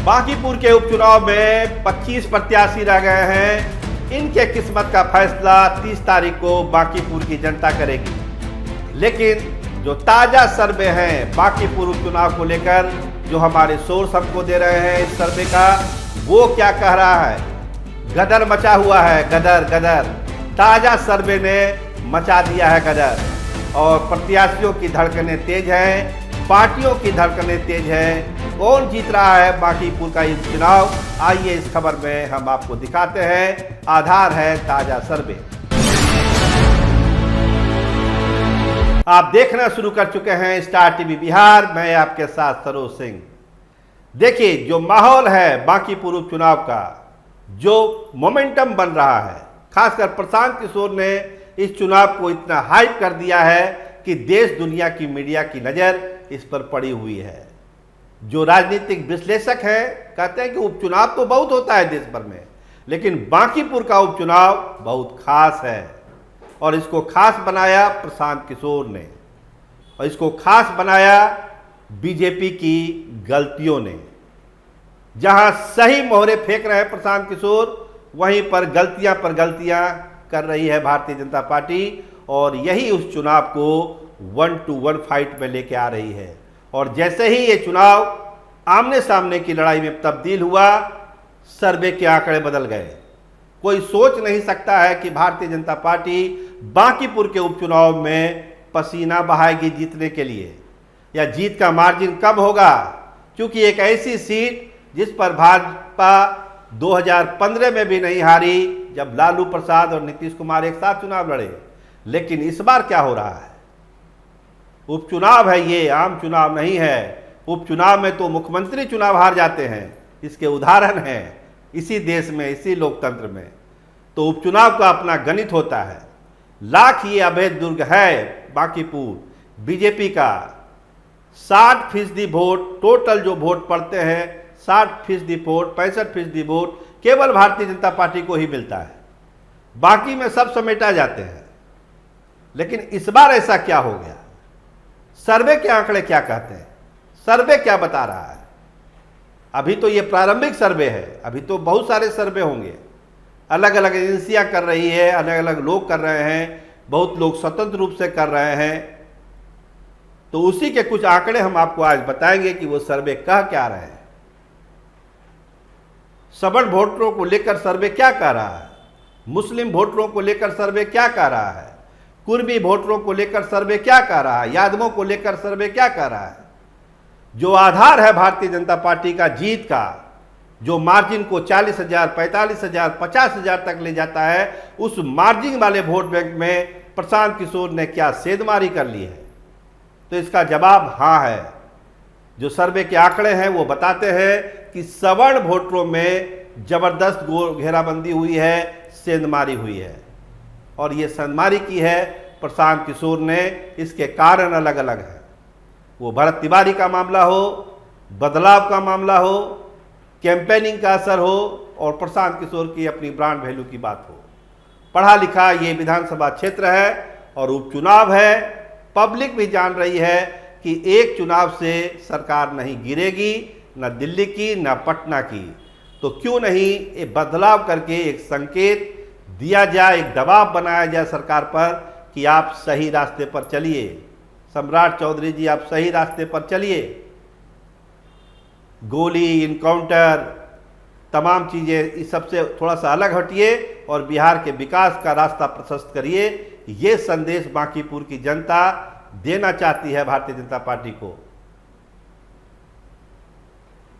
बांकीपुर के उपचुनाव में 25 प्रत्याशी रह गए हैं। इनके किस्मत का फैसला 30 तारीख को बांकीपुर की जनता करेगी। लेकिन जो ताजा सर्वे हैं बांकीपुर उपचुनाव को लेकर, जो हमारे सोर्स हमको दे रहे हैं इस सर्वे का, वो क्या कह रहा है? गदर मचा हुआ है, गदर गदर। ताजा सर्वे ने मचा दिया है गदर। और प्रत्याशियों की धड़कनें तेज हैं, पार्टियों की धड़कनें तेज हैं। कौन जीत रहा है बांकीपुर का ये चुनाव, आइए इस खबर में हम आपको दिखाते हैं। आधार है ताजा सर्वे। आप देखना शुरू कर चुके हैं स्टार टीवी बिहार, मैं आपके साथ सरोज सिंह। देखिए, जो माहौल है बांकीपुर उपचुनाव का, जो मोमेंटम बन रहा है, खासकर प्रशांत किशोर ने इस चुनाव को इतना हाइप कर दिया है कि देश दुनिया की मीडिया की नज़र इस पर पड़ी हुई है। जो राजनीतिक विश्लेषक हैं कहते हैं कि उपचुनाव तो बहुत होता है देश भर में, लेकिन बांकीपुर का उपचुनाव बहुत खास है। और इसको खास बनाया प्रशांत किशोर ने, और इसको खास बनाया बीजेपी की गलतियों ने। जहां सही मोहरे फेंक रहे हैं प्रशांत किशोर, वहीं पर गलतियां कर रही है भारतीय जनता पार्टी। और यही उस चुनाव को 1-to-1 फाइट में लेके आ रही है। और जैसे ही ये चुनाव आमने सामने की लड़ाई में तब्दील हुआ, सर्वे के आंकड़े बदल गए। कोई सोच नहीं सकता है कि भारतीय जनता पार्टी बांकीपुर के उपचुनाव में पसीना बहाएगी जीतने के लिए, या जीत का मार्जिन कब होगा। क्योंकि एक ऐसी सीट जिस पर भाजपा 2015 में भी नहीं हारी, जब लालू प्रसाद और नीतीश कुमार एक साथ चुनाव लड़े। लेकिन इस बार क्या हो रहा है? उपचुनाव है, ये आम चुनाव नहीं है। उपचुनाव में तो मुख्यमंत्री चुनाव हार जाते हैं, इसके उदाहरण हैं इसी देश में, इसी लोकतंत्र में। तो उपचुनाव का अपना गणित होता है। लाख ये अवैध दुर्ग है बांकीपुर बीजेपी का। 60% वोट, टोटल जो वोट पड़ते हैं 60% वोट, 65% वोट केवल भारतीय जनता पार्टी को ही मिलता है। बाकी में सब समेटा जाते हैं। लेकिन इस बार ऐसा क्या हो गया? सर्वे के आंकड़े क्या कहते हैं? सर्वे क्या बता रहा है? अभी तो ये प्रारंभिक सर्वे है, अभी तो बहुत सारे सर्वे होंगे। अलग अलग एजेंसियां कर रही है, अलग अलग लोग कर रहे हैं, बहुत लोग स्वतंत्र रूप से कर रहे हैं। तो उसी के कुछ आंकड़े हम आपको आज बताएंगे कि वो सर्वे कह क्या रहे हैं। सवर्ण वोटरों को लेकर सर्वे क्या कह रहा है? मुस्लिम वोटरों को लेकर सर्वे क्या कह रहा है? कुर्मी वोटरों को लेकर सर्वे क्या कह रहा है? यादवों को लेकर सर्वे क्या कह रहा है? जो आधार है भारतीय जनता पार्टी का जीत का, जो मार्जिन को 40,000, 45,000, 50,000 तक ले जाता है, उस मार्जिन वाले वोट बैंक में प्रशांत किशोर ने क्या सेंधमारी कर ली है? तो इसका जवाब हाँ है। जो सर्वे के आंकड़े हैं वो बताते हैं कि सवर्ण वोटरों में जबरदस्त घेराबंदी हुई है, सेंधमारी हुई है। और ये सेंधमारी की है प्रशांत किशोर ने। इसके कारण अलग अलग हैं। वो भरत तिवारी का मामला हो, बदलाव का मामला हो, कैंपेनिंग का असर हो, और प्रशांत किशोर की अपनी ब्रांड वैल्यू की बात हो। पढ़ा लिखा ये विधानसभा क्षेत्र है और उपचुनाव है। पब्लिक भी जान रही है कि एक चुनाव से सरकार नहीं गिरेगी, न दिल्ली की न पटना की। तो क्यों नहीं ये बदलाव करके एक संकेत दिया जाए, एक दबाव बनाया जाए सरकार पर कि आप सही रास्ते पर चलिए। सम्राट चौधरी जी, आप सही रास्ते पर चलिए। गोली, इनकाउंटर, तमाम चीज़ें, इस सबसे थोड़ा सा अलग हटिए और बिहार के विकास का रास्ता प्रशस्त करिए। ये संदेश बांकीपुर की जनता देना चाहती है भारतीय जनता पार्टी को।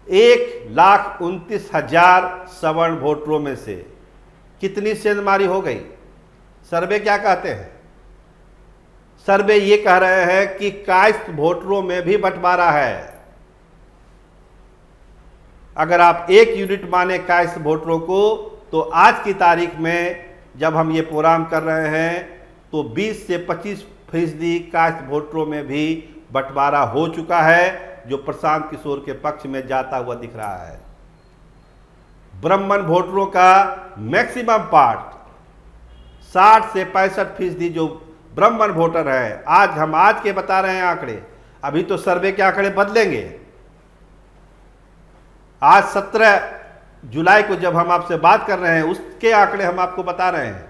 1,29,000 सवर्ण वोटरों में से कितनी सेंधमारी हो गई? सर्वे क्या कहते हैं? सर्वे ये कह रहे हैं कि कायस्थ वोटरों में भी बंटवारा है। अगर आप 1 यूनिट माने कायस्थ वोटरों को, तो आज की तारीख में जब हम ये प्रोग्राम कर रहे हैं, तो 20 से 25% कायस्थ वोटरों में भी बंटवारा हो चुका है, जो प्रशांत किशोर के पक्ष में जाता हुआ दिख रहा है। ब्राह्मण वोटरों का मैक्सिमम पार्ट 60 से 65% जो ब्राह्मण वोटर है, आज के बता रहे हैं आंकड़े, अभी तो सर्वे के आंकड़े बदलेंगे। आज 17 जुलाई को जब हम आपसे बात कर रहे हैं उसके आंकड़े हम आपको बता रहे हैं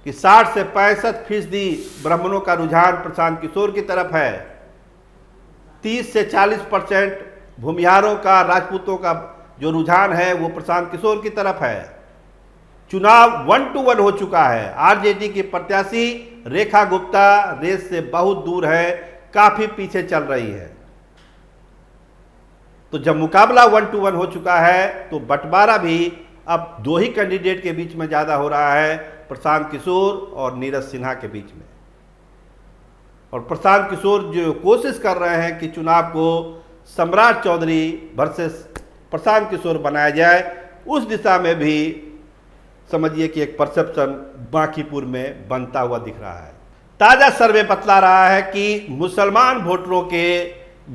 कि 60 से 65% ब्राह्मणों का रुझान प्रशांत किशोर की तरफ है। 30 से 40% भूमिहारों का, राजपूतों का जो रुझान है वो प्रशांत किशोर की तरफ है। चुनाव 1 to 1 हो चुका है। आरजेडी की प्रत्याशी रेखा गुप्ता रेस से बहुत दूर है, काफी पीछे चल रही है। तो जब मुकाबला 1 to 1 हो चुका है तो बंटवारा भी अब 2 ही कैंडिडेट के बीच में ज्यादा हो रहा है, प्रशांत किशोर और नीरज सिन्हा के बीच में। और प्रशांत किशोर जो कोशिश कर रहे हैं कि चुनाव को सम्राट चौधरी वर्सेस प्रशांत किशोर बनाया जाए, उस दिशा में भी समझिए कि एक परसेप्शन बांकीपुर में बनता हुआ दिख रहा है। ताजा सर्वे बतला रहा है कि मुसलमान वोटरों के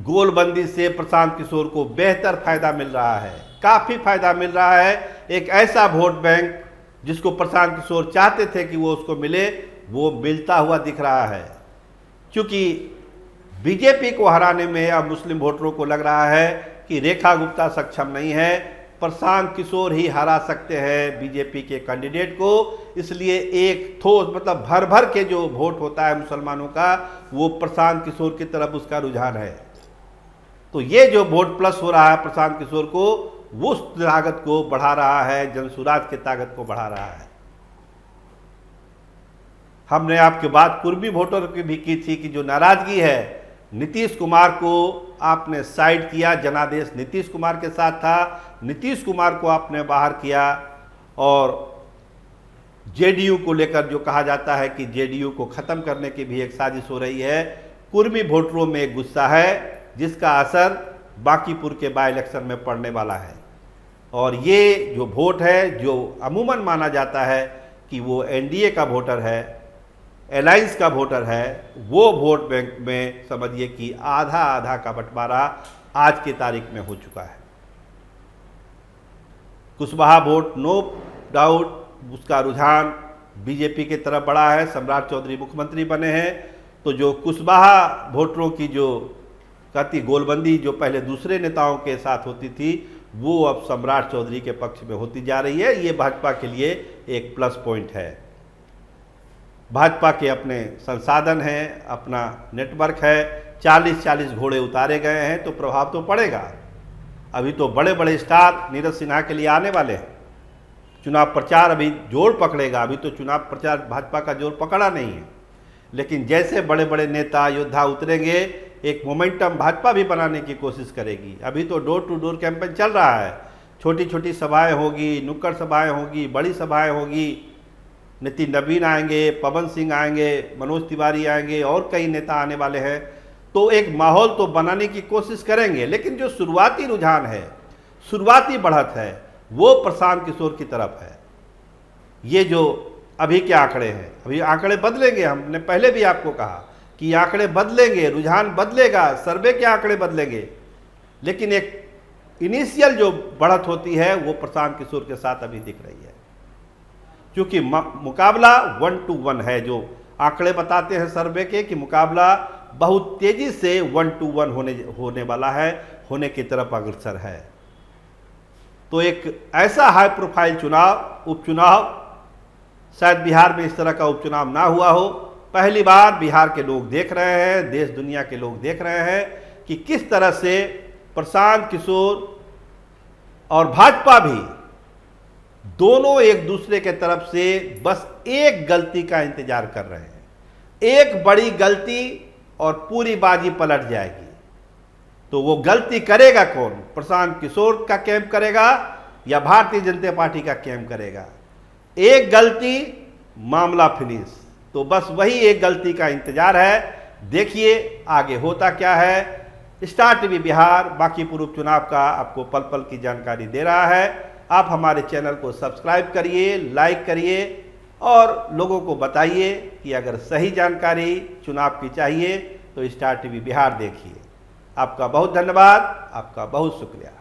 गोलबंदी से प्रशांत किशोर को बेहतर फायदा मिल रहा है, काफी फायदा मिल रहा है। एक ऐसा वोट बैंक जिसको प्रशांत किशोर चाहते थे कि वो उसको मिले, वो मिलता हुआ दिख रहा है। क्योंकि बीजेपी को हराने में अब मुस्लिम वोटरों को लग रहा है कि रेखा गुप्ता सक्षम नहीं है, प्रशांत किशोर ही हरा सकते हैं बीजेपी के कैंडिडेट को। इसलिए एक ठोस मतलब भर भर के जो वोट होता है मुसलमानों का, वो प्रशांत किशोर की तरफ उसका रुझान है। तो ये जो वोट प्लस हो रहा है प्रशांत किशोर को, वो उस ताकत को बढ़ा रहा है, जनसुराज की ताकत को बढ़ा रहा है। हमने आपके बात कुर्मी वोटर की भी की थी कि जो नाराजगी है, नीतीश कुमार को आपने साइड किया, जनादेश नीतीश कुमार के साथ था, नीतीश कुमार को आपने बाहर किया। और जेडीयू को लेकर जो कहा जाता है कि जेडीयू को ख़त्म करने की भी एक साजिश हो रही है। कुर्मी वोटरों में एक गुस्सा है जिसका असर बांकीपुर के बाई इलेक्शन में पड़ने वाला है। और ये जो वोट है, जो अमूमन माना जाता है कि वो एनडीए का वोटर है, अलायंस का वोटर है, वो वोट बैंक में समझिए कि आधा आधा का बंटवारा आज की तारीख में हो चुका है। कुशवाहा वोट नो डाउट उसका रुझान बीजेपी की तरफ बढ़ा है। सम्राट चौधरी मुख्यमंत्री बने हैं, तो जो कुशवाहा वोटरों की जो कहती गोलबंदी जो पहले दूसरे नेताओं के साथ होती थी, वो अब सम्राट चौधरी के पक्ष में होती जा रही है। ये भाजपा के लिए एक प्लस पॉइंट है। भाजपा के अपने संसाधन हैं, अपना नेटवर्क है, 40-40 घोड़े उतारे गए हैं, तो प्रभाव तो पड़ेगा। अभी तो बड़े बड़े स्टार नीरज सिन्हा के लिए आने वाले हैं। चुनाव प्रचार अभी जोर पकड़ेगा, अभी तो चुनाव प्रचार भाजपा का जोर पकड़ा नहीं है, लेकिन जैसे बड़े बड़े नेता योद्धा उतरेंगे, एक मोमेंटम भाजपा भी बनाने की कोशिश करेगी। अभी तो डोर टू डोर कैंपेन चल रहा है, छोटी छोटी सभाएं होगी, नुक्कड़ सभाएं होगी, बड़ी सभाएं होगी। नितिन नवीन आएंगे, पवन सिंह आएंगे, मनोज तिवारी आएंगे और कई नेता आने वाले हैं। तो एक माहौल तो बनाने की कोशिश करेंगे, लेकिन जो शुरुआती रुझान है, शुरुआती बढ़त है, वो प्रशांत किशोर की तरफ है। ये जो अभी के आंकड़े हैं, अभी आंकड़े बदलेंगे। हमने पहले भी आपको कहा कि आंकड़े बदलेंगे, रुझान बदलेगा, सर्वे के आंकड़े बदलेंगे, लेकिन एक इनिशियल जो बढ़त होती है वो प्रशांत किशोर के साथ अभी दिख रही है। क्योंकि मुकाबला 1 to 1 है। जो आंकड़े बताते हैं सर्वे के कि मुकाबला बहुत तेजी से 1 to 1 होने वाला है, होने की तरफ अग्रसर है। तो एक ऐसा हाई प्रोफाइल चुनाव, उपचुनाव, शायद बिहार में इस तरह का उपचुनाव ना हुआ हो। पहली बार बिहार के लोग देख रहे हैं, देश दुनिया के लोग देख रहे हैं कि किस तरह से प्रशांत किशोर और भाजपा भी दोनों एक दूसरे के तरफ से बस एक गलती का इंतजार कर रहे हैं। एक बड़ी गलती और पूरी बाजी पलट जाएगी। तो वो गलती करेगा कौन? प्रशांत किशोर का कैंप करेगा या भारतीय जनता पार्टी का कैंप करेगा? एक गलती, मामला फिनिश। तो बस वही एक गलती का इंतजार है। देखिए आगे होता क्या है। स्टार टीवी बिहार बांकीपुर उपचुनाव का आपको पल पल की जानकारी दे रहा है। आप हमारे चैनल को सब्सक्राइब करिए, लाइक करिए और लोगों को बताइए कि अगर सही जानकारी चुनाव की चाहिए तो स्टार टीवी बिहार देखिए। आपका बहुत धन्यवाद, आपका बहुत शुक्रिया।